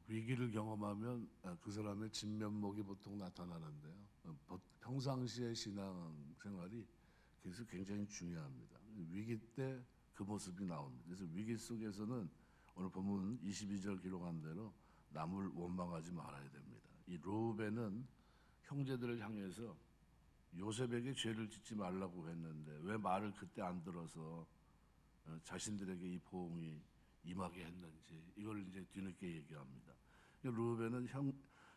위기를 경험하면 그 사람의 진면목이 보통 나타나는데요. 평상시의 신앙 생활이 그래서 굉장히 중요합니다. 위기 때 그 모습이 나옵니다. 그래서 위기 속에서는 오늘 본문 22절 기록한 대로 남을 원망하지 말아야 됩니다. 이 르우벤은 형제들을 향해서 요셉에게 죄를 짓지 말라고 했는데 왜 말을 그때 안 들어서 자신들에게 이 보응이 임하게 했는지 이걸 이제 뒤늦게 얘기합니다. 르우벤은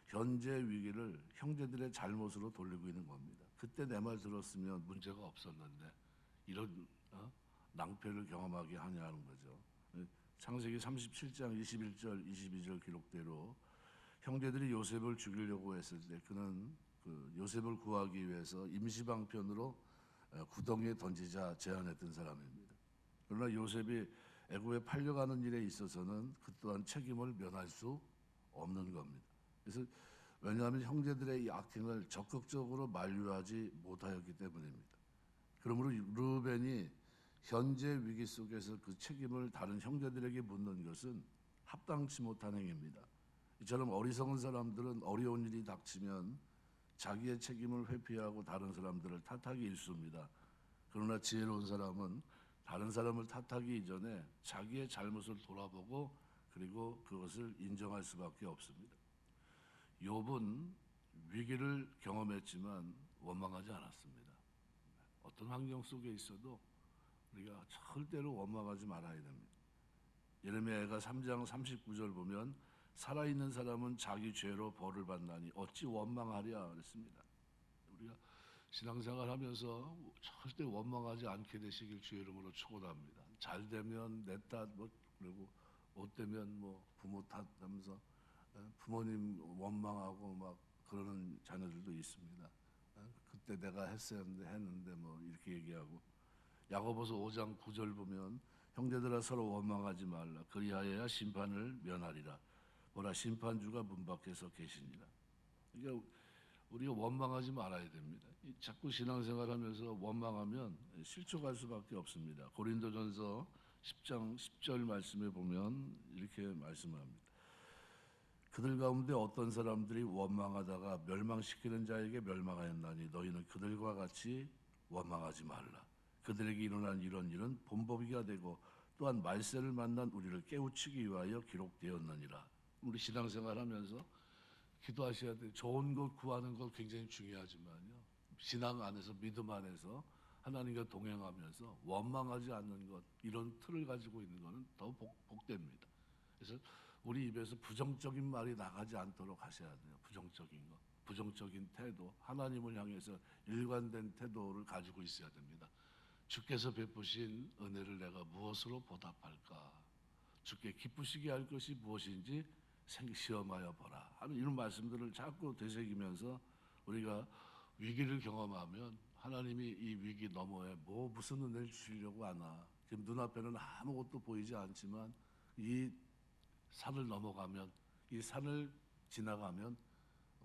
현재 위기를 형제들의 잘못으로 돌리고 있는 겁니다. 그때 내 말 들었으면 문제가 없었는데 이런 낭패를 경험하게 하냐는 거죠. 창세기 37장 21절 22절 기록대로 형제들이 요셉을 죽이려고 했을 때 그는 그 요셉을 구하기 위해서 임시방편으로 구덩이에 던지자 제안했던 사람입니다. 그러나 요셉이 애굽에 팔려가는 일에 있어서는 그 또한 책임을 면할 수 없는 겁니다. 그래서 왜냐하면 형제들의 이 악행을 적극적으로 만류하지 못하였기 때문입니다. 그러므로 르우벤이 현재 위기 속에서 그 책임을 다른 형제들에게 묻는 것은 합당치 못한 행위입니다. 이처럼 어리석은 사람들은 어려운 일이 닥치면 자기의 책임을 회피하고 다른 사람들을 탓하기 일쑤입니다. 그러나 지혜로운 사람은 다른 사람을 탓하기 이전에 자기의 잘못을 돌아보고 그리고 그것을 인정할 수밖에 없습니다. 욥은 위기를 경험했지만 원망하지 않았습니다. 어떤 환경 속에 있어도 우리가 절대로 원망하지 말아야 됩니다. 예레미야가 3장 39절 보면 살아있는 사람은 자기 죄로 벌을 받나니 어찌 원망하랴 그랬습니다. 우리가 신앙생활하면서 절대 원망하지 않게 되시길 주의 이름으로 축원합니다. 잘 되면 내 탓, 그리고 못 되면 부모 탓하면서 부모님 원망하고 막 그러는 자녀들도 있습니다. 그때 내가 했는데 이렇게 얘기하고 야고보서 5장 9절 보면 형제들아 서로 원망하지 말라 그리하여야 심판을 면하리라 보라 심판주가 문 밖에 서 계시니라. 그러니까 우리가 원망하지 말아야 됩니다. 자꾸 신앙생활하면서 원망하면 실족할 수밖에 없습니다. 고린도전서 10장 10절 말씀에 보면 이렇게 말씀합니다. 그들 가운데 어떤 사람들이 원망하다가 멸망시키는 자에게 멸망하였나니 너희는 그들과 같이 원망하지 말라. 그들에게 일어난 이런 일은 본보기가 되고 또한 말세를 만난 우리를 깨우치기 위하여 기록되었느니라. 우리 신앙생활하면서 기도하셔야 돼요. 좋은 것 구하는 것 굉장히 중요하지만요. 신앙 안에서 믿음 안에서 하나님과 동행하면서 원망하지 않는 것 이런 틀을 가지고 있는 것은 더 복됩니다. 그래서 우리 입에서 부정적인 말이 나가지 않도록 하셔야 돼요. 부정적인 것, 부정적인 태도, 하나님을 향해서 일관된 태도를 가지고 있어야 됩니다. 주께서 베푸신 은혜를 내가 무엇으로 보답할까? 주께 기쁘시게 할 것이 무엇인지 시험하여 보라 하는 이런 말씀들을 자꾸 되새기면서 우리가 위기를 경험하면 하나님이 이 위기 너머에 무슨 은혜를 주시려고 하나 지금 눈앞에는 아무것도 보이지 않지만 이 산을 넘어가면 이 산을 지나가면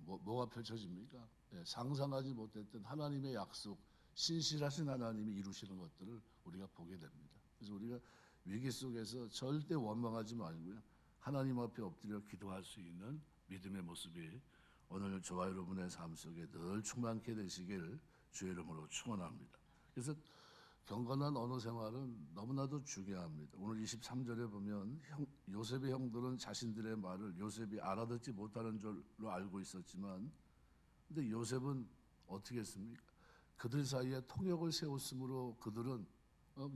뭐가 펼쳐집니까? 상상하지 못했던 하나님의 약속 신실하신 하나님이 이루시는 것들을 우리가 보게 됩니다. 그래서 우리가 위기 속에서 절대 원망하지 말고요. 하나님 앞에 엎드려 기도할 수 있는 믿음의 모습이 오늘 저와 여러분의 삶 속에 늘 충만케 되시길 주의 이름으로 축원합니다. 그래서 경건한 언어 생활은 너무나도 중요합니다. 오늘 23절에 보면 요셉의 형들은 자신들의 말을 요셉이 알아듣지 못하는 줄로 알고 있었지만 근데 요셉은 어떻게 했습니까? 그들 사이에 통역을 세웠으므로 그들은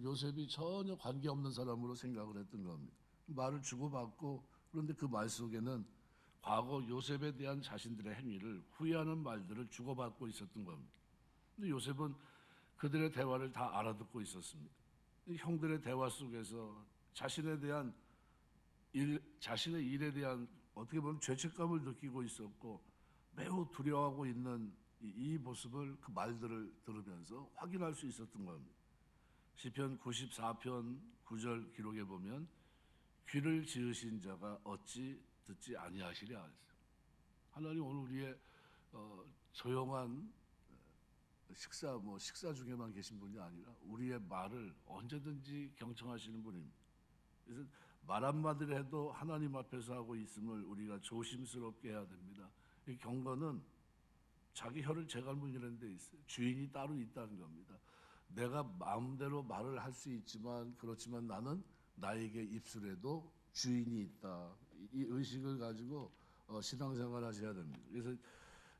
요셉이 전혀 관계없는 사람으로 생각을 했던 겁니다. 말을 주고받고 그런데 그 말 속에는 과거 요셉에 대한 자신들의 행위를 후회하는 말들을 주고받고 있었던 겁니다. 근데 요셉은 그들의 대화를 다 알아듣고 있었습니다. 형들의 대화 속에서 자신에 대한 자신의 일에 대한 어떻게 보면 죄책감을 느끼고 있었고 매우 두려워하고 있는 이 모습을 그 말들을 들으면서 확인할 수 있었던 겁니다. 시편 94편 9절 기록에 보면 귀를 지으신 자가 어찌 듣지 아니하시랴 했어요. 하나님 오늘 우리의 조용한 식사 중에만 계신 분이 아니라 우리의 말을 언제든지 경청하시는 분입니다. 그래서 말 한마디를 해도 하나님 앞에서 하고 있음을 우리가 조심스럽게 해야 됩니다. 이 경건은 자기 혀를 재갈물리는 데 있어요. 주인이 따로 있다는 겁니다. 내가 마음대로 말을 할 수 있지만 그렇지만 나는 나에게 입술에도 주인이 있다. 이 의식을 가지고 신앙생활 하셔야 됩니다. 그래서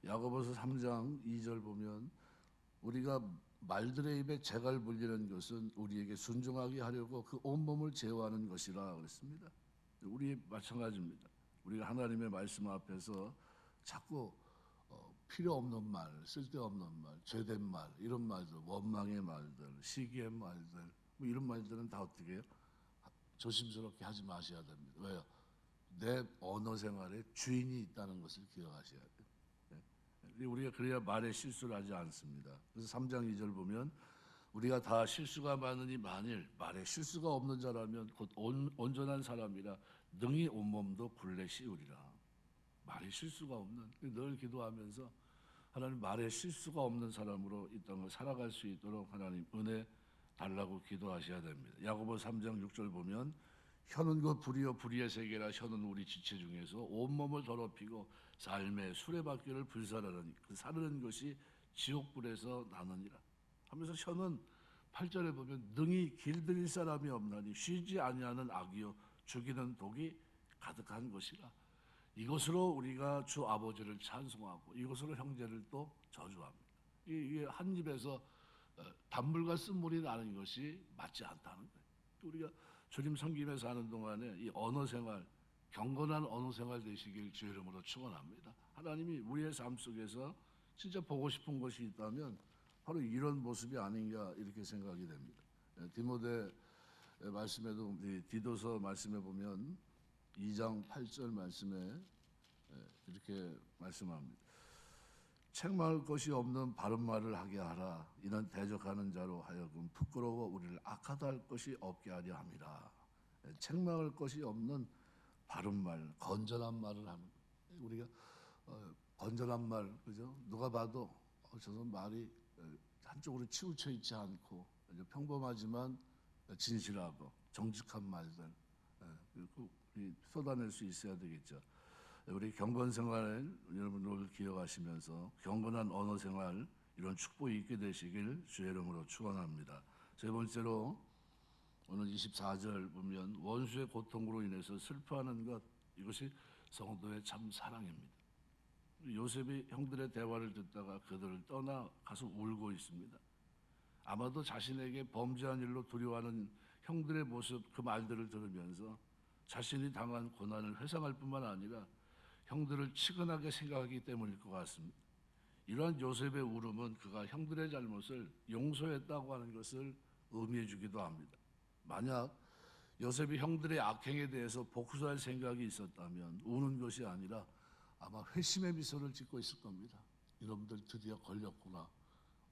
야고보서 3장 2절 보면 우리가 말들의 입에 재갈 불리는 것은 우리에게 순종하게 하려고 그 온몸을 제어하는 것이라 그랬습니다. 우리 마찬가지입니다. 우리가 하나님의 말씀 앞에서 자꾸 필요 없는 말, 쓸데없는 말, 죄된 말, 이런 말들, 원망의 말들, 시기의 말들, 뭐 이런 말들은 다 어떻게 해요? 조심스럽게 하지 마셔야 됩니다. 왜요? 내 언어 생활에 주인이 있다는 것을 기억하셔야 돼요. 우리가 그래야 말에 실수를 하지 않습니다. 그래서 3장 2절 보면 우리가 다 실수가 많으니 만일 말에 실수가 없는 자라면 곧 온전한 사람이라 능히 온몸도 굴레 씌우리라. 말에 실수가 없는, 늘 기도하면서 하나님 말에 실수가 없는 사람으로 이 땅을 살아갈 수 있도록 하나님 은혜 달라고 기도하셔야 됩니다. 야고보 3장 6절 보면 혀는 그 불이요 불의의 세계라. 혀는 우리 지체 중에서 온몸을 더럽히고 삶의 수레바퀴를 불살하는 그 사르는 것이 지옥불에서 나느니라 하면서 혀는 8절에 보면 능히 길들일 사람이 없나니 쉬지 아니하는 악이요 죽이는 독이 가득한 것이라. 이것으로 우리가 주 아버지를 찬송하고 이것으로 형제를 또 저주합니다. 이게 한 입에서 단물과 쓴물이 나는 것이 맞지 않다는 거예요. 우리가 주님 섬기면서 하는 동안에 이 언어 생활, 경건한 언어 생활 되시길 주의 이름으로 축원합니다. 하나님이 우리의 삶 속에서 진짜 보고 싶은 것이 있다면 바로 이런 모습이 아닌가 이렇게 생각이 됩니다. 디모데 말씀에도 디도서 말씀에 보면 2장 8절 말씀에 이렇게 말씀합니다. 책망할 것이 없는 바른 말을 하게 하라. 이는 대적하는 자로 하여금 부끄러워 우리를 악하다 할 것이 없게 하려 함이라. 책망할 것이 없는 바른 말, 건전한 말을 하는 거예요. 우리가 건전한 말, 그죠? 누가 봐도 저는 말이 한쪽으로 치우쳐 있지 않고 평범하지만 진실하고 정직한 말들 쏟아낼 수 있어야 되겠죠. 우리 경건 생활 여러분들 기억하시면서 경건한 언어 생활 이런 축복이 있게 되시길 주의 이름으로 축원합니다. 세 번째로 오늘 24절 보면 원수의 고통으로 인해서 슬퍼하는 것, 이것이 성도의 참 사랑입니다. 요셉이 형들의 대화를 듣다가 그들을 떠나 가서 울고 있습니다. 아마도 자신에게 범죄한 일로 두려워하는 형들의 모습, 그 말들을 들으면서 자신이 당한 고난을 회상할 뿐만 아니라 형들을 치근하게 생각하기 때문일 것 같습니다. 이러한 요셉의 울음은 그가 형들의 잘못을 용서했다고 하는 것을 의미해 주기도 합니다. 만약 요셉이 형들의 악행에 대해서 복수할 생각이 있었다면 우는 것이 아니라 아마 회심의 미소를 짓고 있을 겁니다. 이놈들 드디어 걸렸구나.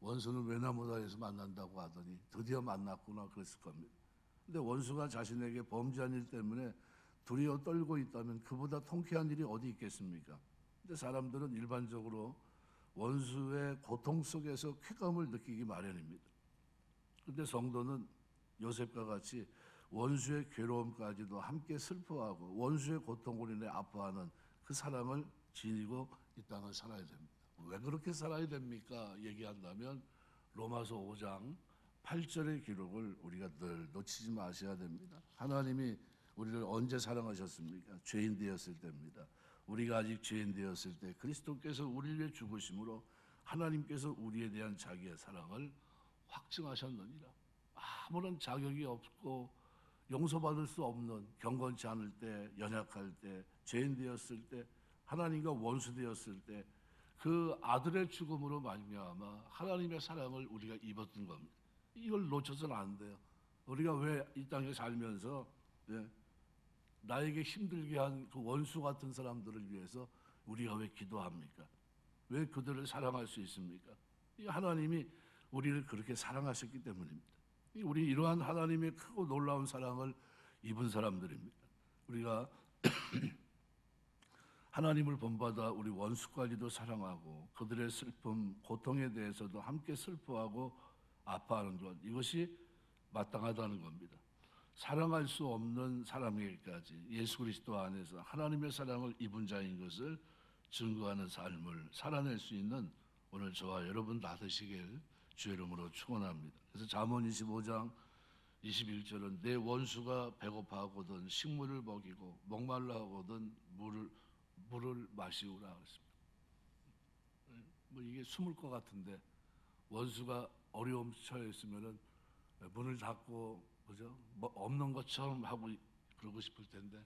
원수는 외나무다리에서 만난다고 하더니 드디어 만났구나 그랬을 겁니다. 근데 원수가 자신에게 범죄한 일 때문에 두려워 떨고 있다면 그보다 통쾌한 일이 어디 있겠습니까? 근데 사람들은 일반적으로 원수의 고통 속에서 쾌감을 느끼기 마련입니다. 근데 성도는 요셉과 같이 원수의 괴로움까지도 함께 슬퍼하고 원수의 고통으로 인해 아파하는 그 사랑을 지니고 이 땅을 살아야 됩니다. 왜 그렇게 살아야 됩니까? 얘기한다면 로마서 5장 8절의 기록을 우리가 늘 놓치지 마셔야 됩니다. 하나님이 우리를 언제 사랑하셨습니까? 죄인 되었을 때입니다. 우리가 아직 죄인 되었을 때 그리스도께서 우리를 위해 죽으심으로 하나님께서 우리에 대한 자기의 사랑을 확증하셨느니라. 아무런 자격이 없고 용서받을 수 없는, 경건치 않을 때, 연약할 때, 죄인 되었을 때, 하나님과 원수 되었을 때 그 아들의 죽음으로 말미암아 하나님의 사랑을 우리가 입었던 겁니다. 이걸 놓쳐서는 안 돼요. 우리가 왜 이 땅에 살면서 나에게 힘들게 한 그 원수 같은 사람들을 위해서 우리가 왜 기도합니까? 왜 그들을 사랑할 수 있습니까? 하나님이 우리를 그렇게 사랑하셨기 때문입니다. 우리 이러한 하나님의 크고 놀라운 사랑을 입은 사람들입니다. 우리가 하나님을 본받아 우리 원수까지도 사랑하고 그들의 슬픔, 고통에 대해서도 함께 슬퍼하고 아파하는 것, 이것이 마땅하다는 겁니다. 사랑할 수 없는 사람에게까지 예수 그리스도 안에서 하나님의 사랑을 입은 자인 것을 증거하는 삶을 살아낼 수 있는 오늘 저와 여러분 다 되시길 주의 이름으로 축원합니다. 그래서 잠언 25장 21절은 내 원수가 배고파하거든 식물을 먹이고 목말라 하거든 물을 마시우라 그랬습니다. 뭐 이게 숨을 것 같은데 원수가 어려움 처해 있으면은 문을 닫고 그죠? 뭐 없는 것처럼 하고 그러고 싶을 텐데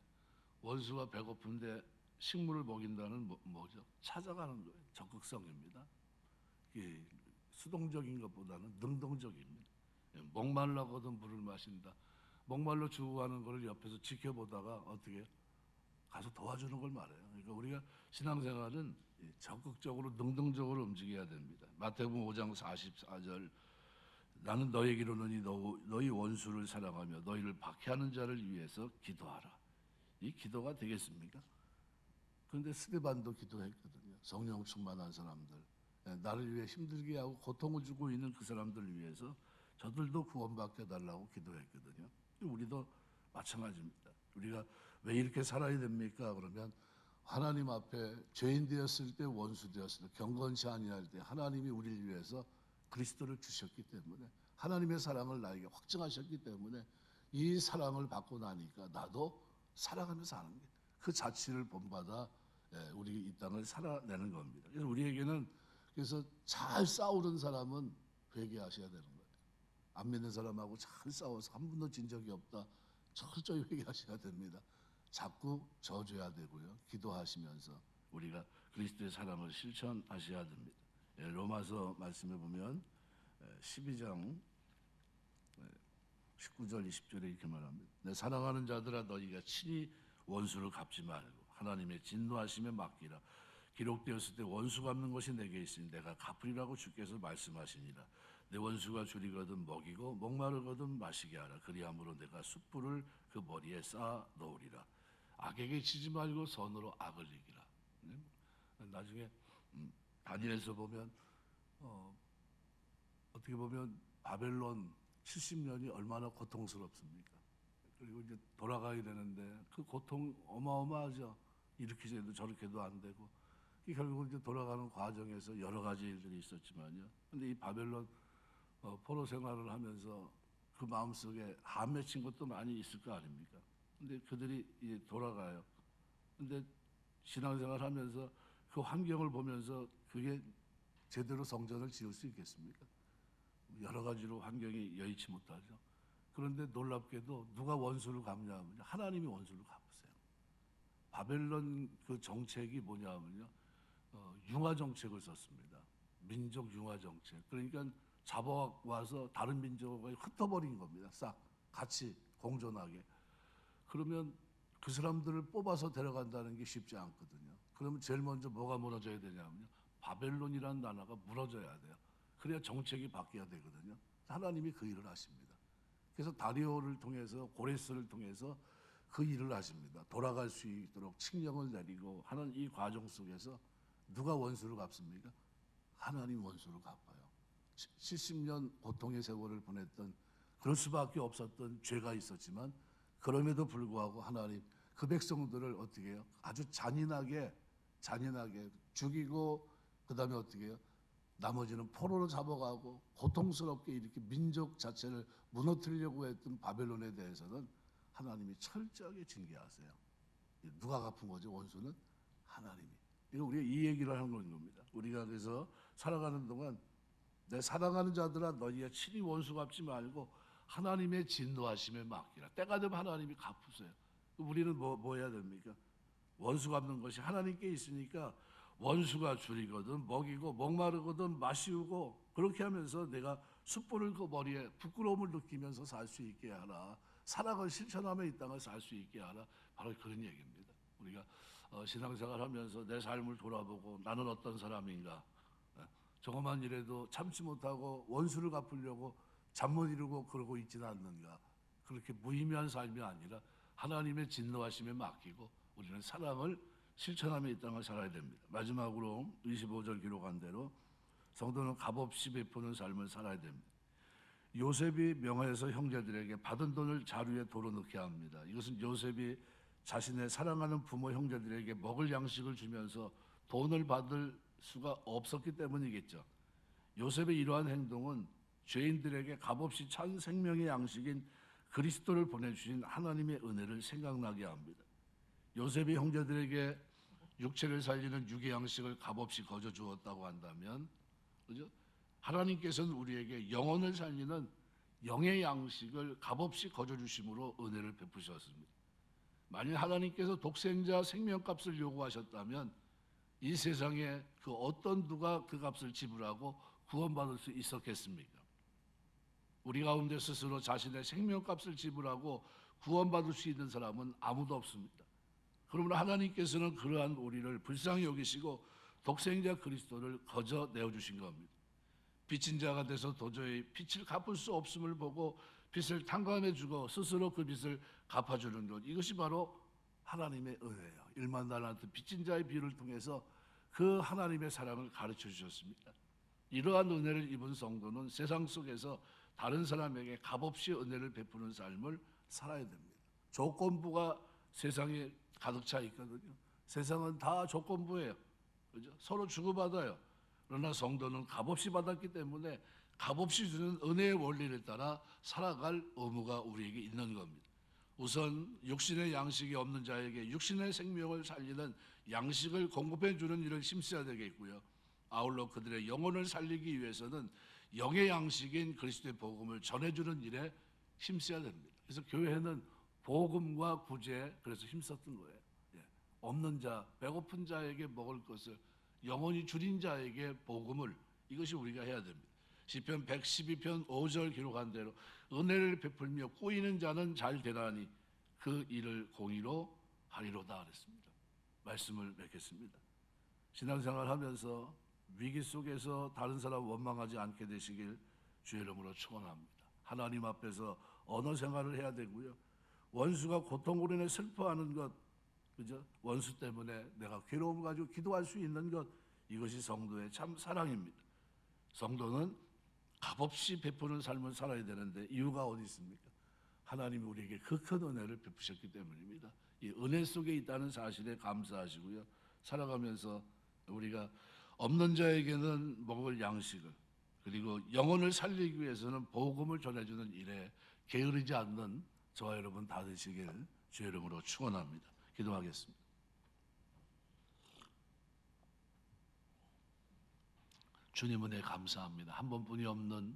원수가 배고픈데 식물을 먹인다는 뭐죠? 찾아가는 거예요. 적극성입니다. 이게 수동적인 것보다는 능동적입니다. 목말라거든 물을 마신다. 목말라 죽어가는 것을 옆에서 지켜보다가 어떻게 가서 도와주는 걸 말해요. 그러니까 우리가 신앙생활은 적극적으로 능동적으로 움직여야 됩니다. 마태복음 5장 44절 나는 너에게로 오노니 너희 원수를 사랑하며 너희를 박해하는 자를 위해서 기도하라. 이 기도가 되겠습니까? 그런데 스데반도 기도했거든요. 성령 충만한 사람들, 나를 위해 힘들게 하고 고통을 주고 있는 그 사람들을 위해서 저들도 구원받게 해달라고 기도했거든요. 우리도 마찬가지입니다. 우리가 왜 이렇게 살아야 됩니까? 그러면 하나님 앞에 죄인 되었을 때 원수 되었을 때 경건치 아니할 때 하나님이 우리를 위해서 그리스도를 주셨기 때문에 하나님의 사랑을 나에게 확증하셨기 때문에 이 사랑을 받고 나니까 나도 살아가면서 사는 게 그 자취를 본받아 우리 이 땅을 살아내는 겁니다. 그래서 우리에게는 그래서 잘 싸우는 사람은 회개하셔야 되는 거예요. 안 믿는 사람하고 잘 싸워서 한 번도 진 적이 없다. 철저히 회개하셔야 됩니다. 자꾸 져줘야 되고요. 기도하시면서 우리가 그리스도의 사랑을 실천하셔야 됩니다. 로마서 말씀해 보면 12장 19절 20절에 이렇게 말합니다. 내 사랑하는 자들아 너희가 친히 원수를 갚지 말고 하나님의 진노하심에 맡기라. 기록되었을 때 원수 갚는 것이 내게 있으니 내가 갚으리라고 주께서 말씀하시니라. 내 원수가 줄이거든 먹이고 목마르거든 마시게 하라. 그리함으로 내가 숯불을 그 머리에 쌓아 놓으리라. 악에게 지지 말고 선으로 악을 이기라. 나중에 다니엘서 보면 어떻게 보면 바벨론 70년이 얼마나 고통스럽습니까? 그리고 이제 돌아가야 되는데 그 고통 어마어마하죠. 이렇게 해도 저렇게도 안 되고 결국 이제 돌아가는 과정에서 여러 가지 일들이 있었지만요. 근데 이 바벨론 포로 생활을 하면서 그 마음속에 한 맺힌 것도 많이 있을 거 아닙니까? 근데 그들이 이제 돌아가요. 근데 신앙생활 하면서 그 환경을 보면서 그게 제대로 성전을 지을 수 있겠습니까? 여러 가지로 환경이 여의치 못하죠. 그런데 놀랍게도 누가 원수를 갚냐면요. 하나님이 원수를 갚으세요. 바벨론 그 정책이 뭐냐면요. 융화 정책을 썼습니다. 민족 융화 정책. 그러니까 잡아와서 다른 민족을 흩어버린 겁니다. 싹 같이 공존하게. 그러면 그 사람들을 뽑아서 데려간다는 게 쉽지 않거든요. 그러면 제일 먼저 뭐가 무너져야 되냐면요. 바벨론이라는 나라가 무너져야 돼요. 그래야 정책이 바뀌어야 되거든요. 하나님이 그 일을 하십니다. 그래서 다리오를 통해서 고레스를 통해서 그 일을 하십니다. 돌아갈 수 있도록 칙령을 내리고 하는 이 과정 속에서 누가 원수를 갚습니까? 하나님 원수를 갚아요. 70년 고통의 세월을 보냈던 그럴 수밖에 없었던 죄가 있었지만 그럼에도 불구하고 하나님 그 백성들을 어떻게 해요? 아주 잔인하게 죽이고 그다음에 어떻게 해요? 나머지는 포로로 잡아가고 고통스럽게 이렇게 민족 자체를 무너뜨리려고 했던 바벨론에 대해서는 하나님이 철저하게 징계하세요. 누가 갚은 거죠? 원수는 하나님이. 이거 우리가 이 얘기를 하는 겁니다. 우리가 그래서 살아가는 동안 내 사랑하는 자들아 너희가 친히 원수 갚지 말고 하나님의 진노하심에 맡기라. 때가 되면 하나님이 갚으세요. 우리는 뭐 해야 됩니까? 원수 갚는 것이 하나님께 있으니까 원수가 줄이거든 먹이고 목마르거든 마시우고 그렇게 하면서 내가 숯불을 그 머리에 부끄러움을 느끼면서 살 수 있게 하라. 사랑을 실천하며 이 땅을 살 수 있게 하라. 바로 그런 얘기입니다. 우리가 신앙생활하면서 내 삶을 돌아보고 나는 어떤 사람인가. 저것만 이래도 참지 못하고 원수를 갚으려고 잠 못 이루고 그러고 있지는 않는가. 그렇게 무의미한 삶이 아니라 하나님의 진노하심에 맡기고 우리는 사랑을 실천하며 이 땅을 살아야 됩니다. 마지막으로 25절 기록한 대로 성도는 값없이 베푸는 삶을 살아야 됩니다. 요셉이 명하여서 형제들에게 받은 돈을 자루에 도로 넣게 합니다. 이것은 요셉이 자신의 사랑하는 부모 형제들에게 먹을 양식을 주면서 돈을 받을 수가 없었기 때문이겠죠. 요셉의 이러한 행동은 죄인들에게 값없이 찬 생명의 양식인 그리스도를 보내주신 하나님의 은혜를 생각나게 합니다. 요셉이 형제들에게 육체를 살리는 육의 양식을 값없이 거저 주었다고 한다면, 그죠? 하나님께서는 우리에게 영혼을 살리는 영의 양식을 값없이 거저 주심으로 은혜를 베푸셨습니다. 만일 하나님께서 독생자 생명값을 요구하셨다면 이 세상에 그 어떤 누가 그 값을 지불하고 구원받을 수 있었겠습니까? 우리 가운데 스스로 자신의 생명값을 지불하고 구원받을 수 있는 사람은 아무도 없습니다. 그러므로 하나님께서는 그러한 우리를 불쌍히 여기시고 독생자 그리스도를 거저 내어주신 겁니다. 빚진 자가 돼서 도저히 빚을 갚을 수 없음을 보고 빚을 탕감해주고 스스로 그 빚을 갚아주는 것, 이것이 바로 하나님의 은혜예요. 1만 달란트 빚진 자의 비유를 통해서 그 하나님의 사랑을 가르쳐 주셨습니다. 이러한 은혜를 입은 성도는 세상 속에서 다른 사람에게 값없이 은혜를 베푸는 삶을 살아야 됩니다. 조건부가 세상에 가득 차 있거든요. 세상은 다 조건부예요. 그죠? 서로 주고받아요. 그러나 성도는 값없이 받았기 때문에 값없이 주는 은혜의 원리를 따라 살아갈 의무가 우리에게 있는 겁니다. 우선 육신의 양식이 없는 자에게 육신의 생명을 살리는 양식을 공급해 주는 일을 힘써야 되겠고요. 아울러 그들의 영혼을 살리기 위해서는 영의 양식인 그리스도의 복음을 전해주는 일에 힘써야 됩니다. 그래서 교회는 복음과 구제, 그래서 힘썼던 거예요. 없는 자, 배고픈 자에게 먹을 것을, 영혼이 줄인 자에게 복음을, 이것이 우리가 해야 됩니다. 시편 112편 5절 기록한 대로 은혜를 베풀며 꼬이는 자는 잘 되나니 그 일을 공의로 하리로다 그랬습니다. 말씀을 맺겠습니다. 신앙생활 하면서 위기 속에서 다른 사람 원망하지 않게 되시길 주의 이름으로 축원합니다. 하나님 앞에서 언어 생활을 해야 되고요. 원수가 고통으로 인해 슬퍼하는 것, 그죠? 원수 때문에 내가 괴로움 가지고 기도할 수 있는 것, 이것이 성도의 참 사랑입니다. 성도는 값없이 베푸는 삶을 살아야 되는데 이유가 어디 있습니까? 하나님이 우리에게 그 큰 은혜를 베푸셨기 때문입니다. 이 은혜 속에 있다는 사실에 감사하시고요. 살아가면서 우리가 없는 자에게는 먹을 양식을, 그리고 영혼을 살리기 위해서는 복음을 전해주는 일에 게으르지 않는 저와 여러분 다 되시길 주의 이름으로 축원합니다. 기도하겠습니다. 주님 은혜 감사합니다. 한 번뿐이 없는